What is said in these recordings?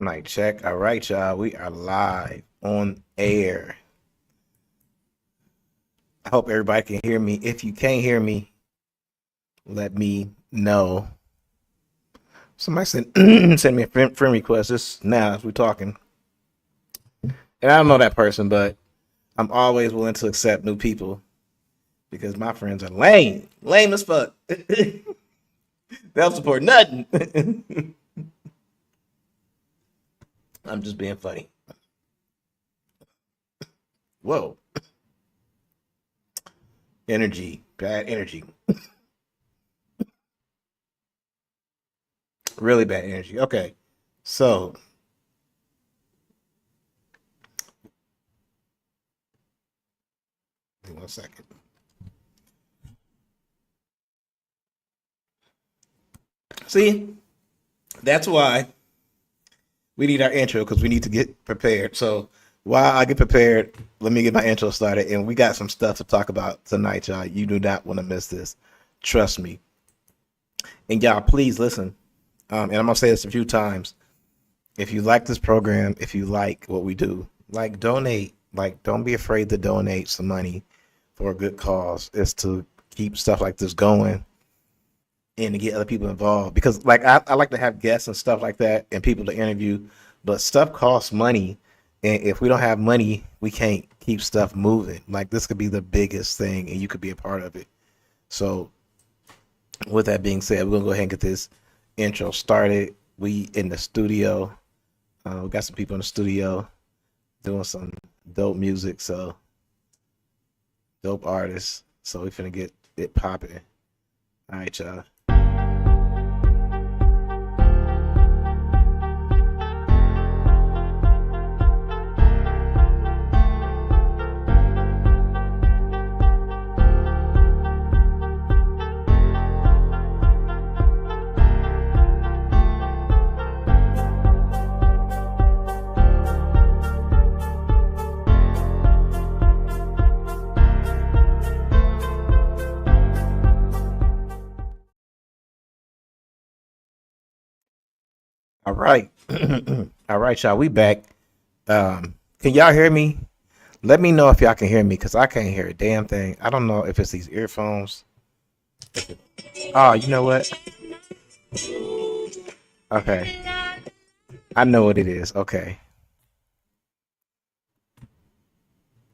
Mic check. All right, y'all. We are live on air. I hope everybody can hear me. If you can't hear me, let me know. Somebody send send me a friend request just now as we're talking. And I don't know that person, but I'm always willing to accept new people because my friends are lame. Lame as fuck. They don't support nothing. I'm just being funny. Whoa. Energy. Bad energy. Really bad energy. Okay. So, give me 1 second. See, that's why we need our intro because we need to get prepared. So while I get prepared, let me get my intro started. And we got some stuff to talk about tonight, y'all. You do not want to miss this. Trust me. And y'all, please listen. And I'm going to say this a few times. If you like this program, if you like what we do, like donate. Like, don't be afraid to donate some money for a good cause. It's to keep stuff like this going and to get other people involved. Because, like, I like to have guests and stuff like that and people to interview, but stuff costs money. And if we don't have money, we can't keep stuff moving. Like, this could be the biggest thing and you could be a part of it. So, with that being said, we're going to go ahead and get this intro started. We in the studio. We got some people in the studio doing some dope music, so dope artists. So we finna get it popping. All right, y'all. All right. All right, y'all. We back. Can y'all hear me? Let me know if y'all can hear me because I can't hear a damn thing. I don't know if it's these earphones. Oh, you know what? Okay. I know what it is. Okay.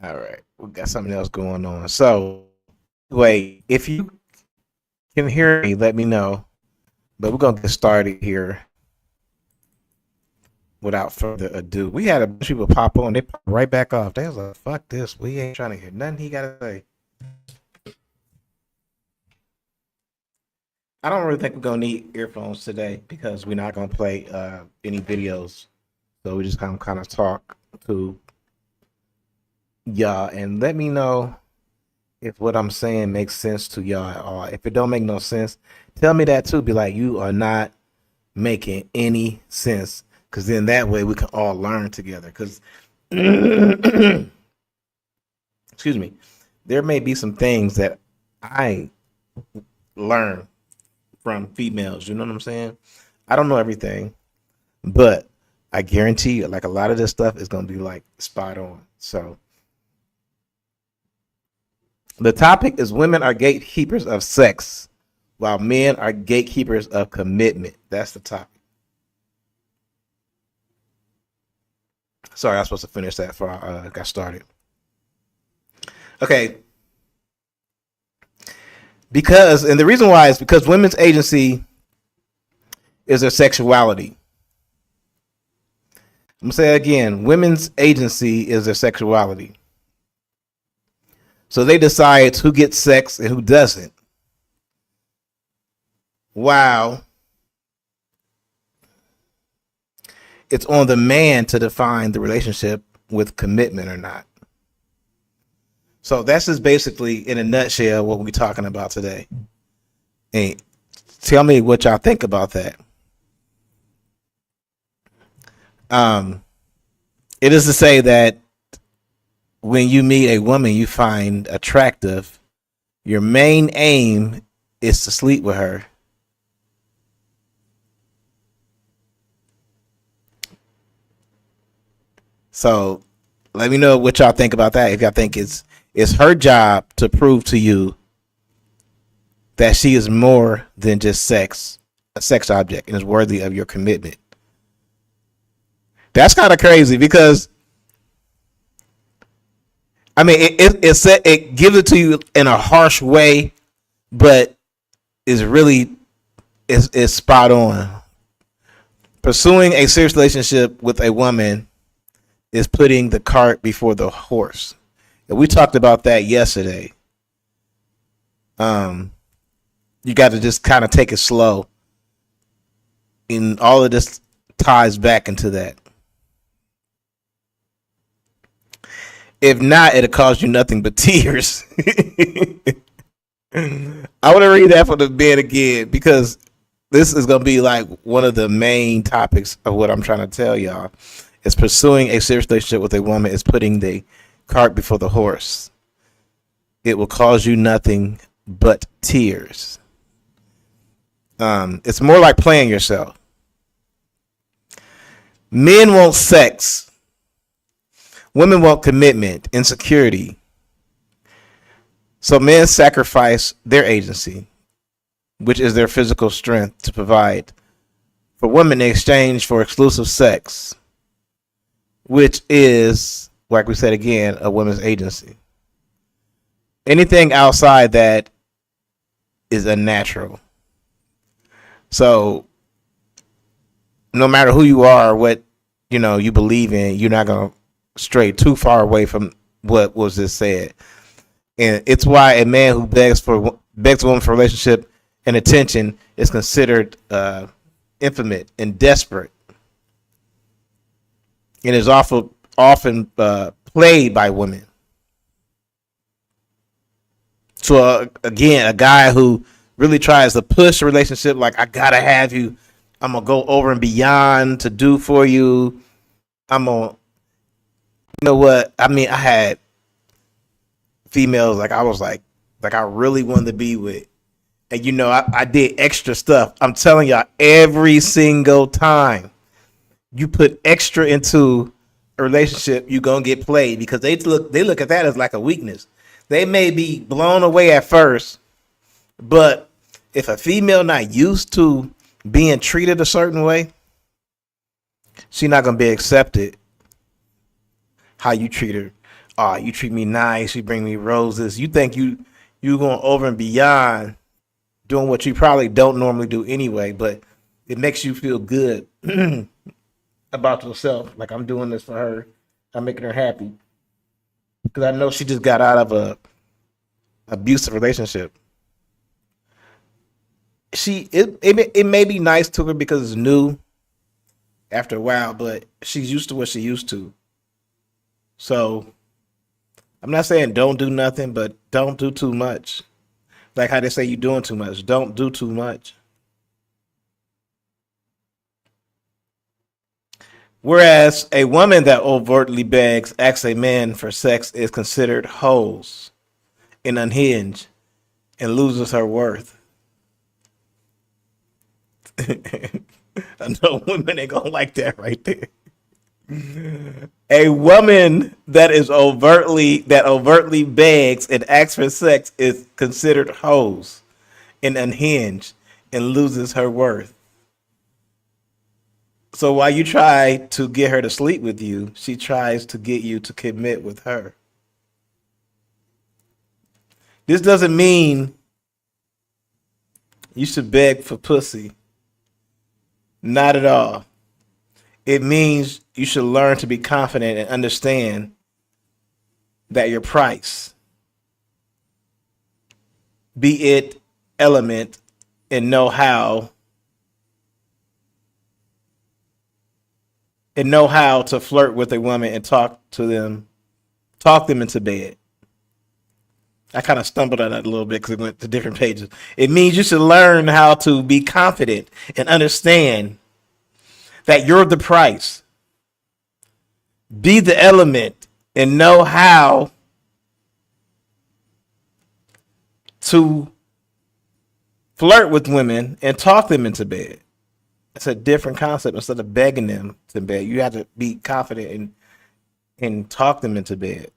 All right. We got something else going on. So, wait, if you can hear me, let me know. But we're going to get started here without further ado. We had a bunch of people pop on. They pop right back off. They was like, fuck this. We ain't trying to hear nothing he got to say. I don't really think we're going to need earphones today because we're not going to play any videos. So we just kind of talk to y'all and let me know if what I'm saying makes sense to y'all at all. If it don't make no sense, tell me that too. Be like, you are not making any sense. Because then that way we can all learn together. Because, excuse me, there may be some things that I learn from females. You know what I'm saying? I don't know everything, but I guarantee you, like a lot of this stuff is going to be like spot on. So the topic is women are gatekeepers of sex while men are gatekeepers of commitment. That's the topic. Sorry, I was supposed to finish that before I got started. Okay. Because, and the reason why is because women's agency is their sexuality. I'm going to say it again. Women's agency is their sexuality. So they decide who gets sex and who doesn't. Wow. It's on the man to define the relationship with commitment or not. So that's just basically, in a nutshell, what we're talking about today. And tell me what y'all think about that. It is to say that when you meet a woman you find attractive, your main aim is to sleep with her. So let me know what y'all think about that. If y'all think it's her job to prove to you that she is more than just a sex object, and is worthy of your commitment. That's kind of crazy because I mean it gives it to you in a harsh way, but is spot on. Pursuing a serious relationship with a woman is putting the cart before the horse. And we talked about that yesterday. You got to just kind of take it slow. And all of this ties back into that. If not, it'll cause you nothing but tears. I want to read that for the bed again because this is going to be like one of the main topics of what I'm trying to tell y'all. Is pursuing a serious relationship with a woman is putting the cart before the horse. It will cause you nothing but tears. It's more like playing yourself. Men want sex. Women want commitment and security. So men sacrifice their agency, which is their physical strength, to provide for women in exchange for exclusive sex, which is, like we said again, a woman's agency. Anything outside that is unnatural. So no matter who you are, what you believe in, you're not gonna stray too far away from what was just said. And it's why a man who begs a woman for relationship and attention is considered infamous and desperate, and is often played by women. So again, a guy who really tries to push a relationship, like I gotta have you, I'm gonna go over and beyond to do for you. I'm gonna, you know what? I mean, I had females like I was like I really wanted to be with, and I did extra stuff. I'm telling y'all, every single time you put extra into a relationship, you're gonna get played because they look at that as like a weakness. They may be blown away at first, but if a female not used to being treated a certain way, she's not gonna be accepted how you treat her. Oh, you treat me nice, you bring me roses. You think you going over and beyond doing what you probably don't normally do anyway, but it makes you feel good about yourself. Like, I'm doing this for her. I'm making her happy. Because I know she just got out of a abusive relationship. It may be nice to her because it's new after a while, but she's used to what she used to. So I'm not saying don't do nothing, but don't do too much. Like how they say you're doing too much. Don't do too much. Whereas a woman that overtly begs, asks a man for sex is considered hoes and unhinged and loses her worth. I know women ain't gonna like that right there. A woman that overtly begs and asks for sex is considered hoes and unhinged and loses her worth. So while you try to get her to sleep with you, she tries to get you to commit with her. This doesn't mean you should beg for pussy. Not at all. It means you should learn to be confident and understand that your price, be it element and know-how, to flirt with a woman and talk them into bed. I kind of stumbled on that a little bit because it went to different pages. It means you should learn how to be confident and understand that you're the price. Be the element and know how to flirt with women and talk them into bed. It's a different concept. Instead of begging them to bed, you have to be confident and talk them into bed.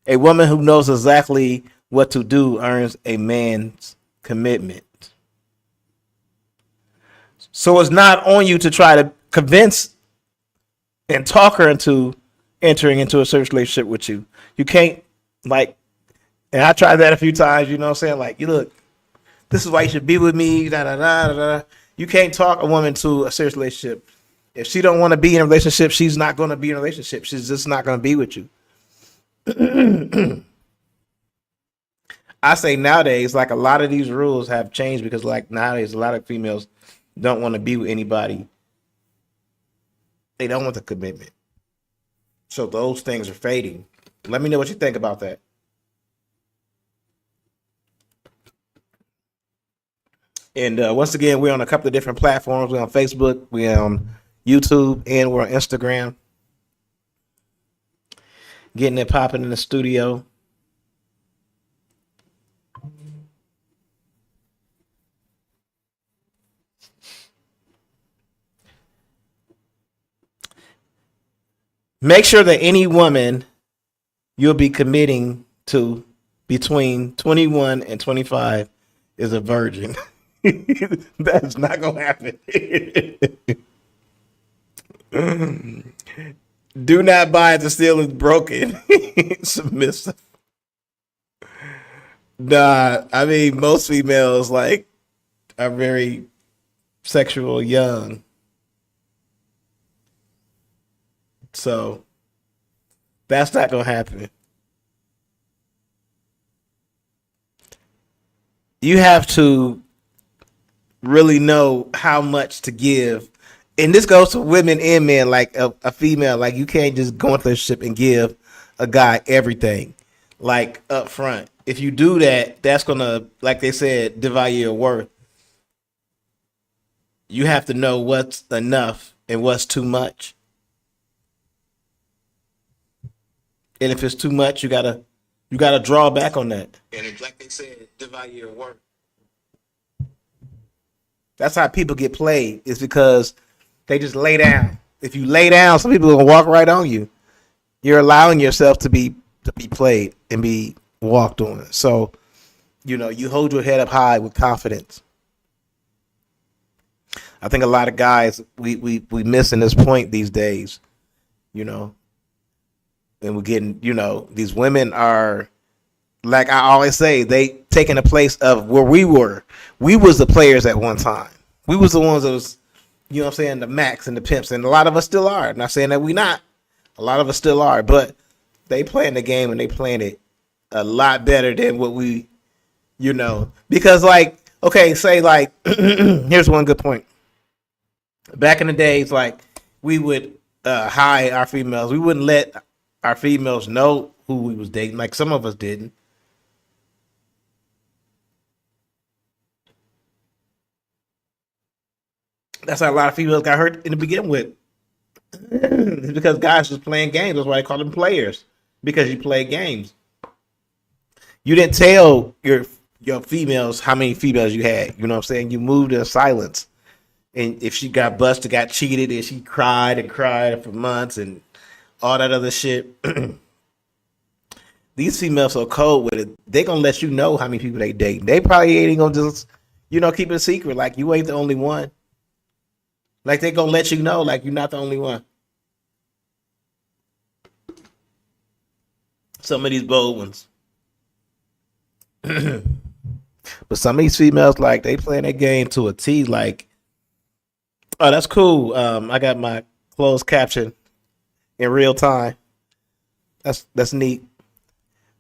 A woman who knows exactly what to do earns a man's commitment. So it's not on you to try to convince and talk her into entering into a serious relationship with you. You can't, like, and I tried that a few times, you know what I'm saying? Like, you look, this is why you should be with me, da da da da da. You can't talk a woman to a serious relationship. If she don't want to be in a relationship, she's not going to be in a relationship. She's just not going to be with you. I say nowadays, like a lot of these rules have changed because like nowadays a lot of females don't want to be with anybody. They don't want the commitment. So those things are fading. Let me know what you think about that. And once again, we're on a couple of different platforms. We're on Facebook, we're on YouTube, and we're on Instagram. Getting it popping in the studio. Make sure that any woman you'll be committing to between 21 and 25 is a virgin. That's not going to happen. Do not buy it. The seal is broken. Submissive. Nah, I mean, most females like are very sexual young. So that's not going to happen. You have to really know how much to give. And this goes to women and men, like a female. Like, you can't just go into a relationship and give a guy everything, like, up front. If you do that, that's going to, like they said, devalue your worth. You have to know what's enough and what's too much. And if it's too much, you gotta draw back on that. And it's like they said, devalue your worth. That's how people get played. Is because they just lay down. If you lay down, some people will walk right on you. You're allowing yourself to be played and be walked on. So, you hold your head up high with confidence. I think a lot of guys we missing this point these days, you know, and we're getting, these women are, like I always say, they taking the place of where we were. We was the players at one time. We was the ones that was, what I'm saying, the max and the pimps, and a lot of us still are. I'm not saying that we not. A lot of us still are, but they playing the game and they playing it a lot better than what we, because like, okay, say like, here's one good point. Back in the days, like, we would hide our females. We wouldn't let our females know who we was dating. Like, some of us didn't. That's how a lot of females got hurt in the beginning with. It's because guys was playing games. That's why they call them players. Because you play games. You didn't tell your females how many females you had. You know what I'm saying? You moved in silence. And if she got busted, got cheated, and she cried and cried for months and all that other shit. These females so cold with it, they gonna let you know how many people they date. They probably ain't gonna just, keep it a secret. Like, you ain't the only one. Like, they gonna let you know, like, you're not the only one. Some of these bold ones. But some of these females, like, they playing that game to a T. Like, oh, that's cool. I got my closed caption in real time. That's neat.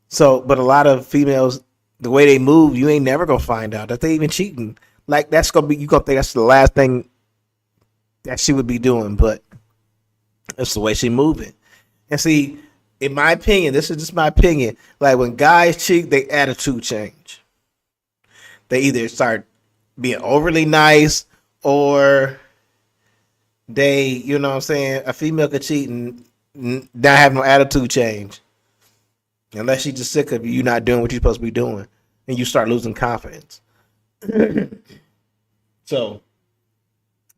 So, but a lot of females, the way they move, you ain't never gonna find out that they even cheating. Like, that's gonna be, you gonna think that's the last thing that she would be doing, but it's the way she moving. And see, in my opinion, this is just my opinion. Like, when guys cheat, their attitude change. They either start being overly nice, or they, you know what I'm saying, a female could cheat and not have no attitude change. Unless she's just sick of you not doing what you're supposed to be doing, and you start losing confidence. So,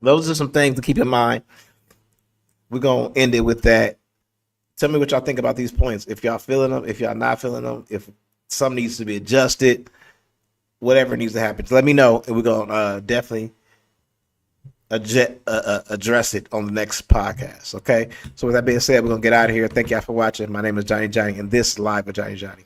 those are some things to keep in mind. We're going to end it with that. Tell me what y'all think about these points. If y'all feeling them, if y'all not feeling them, if some needs to be adjusted, whatever needs to happen, let me know, and we're gonna definitely address it on the next podcast. Okay. So with that being said, we're gonna get out of here. Thank y'all for watching. My name is Johnny, and this live with Johnny.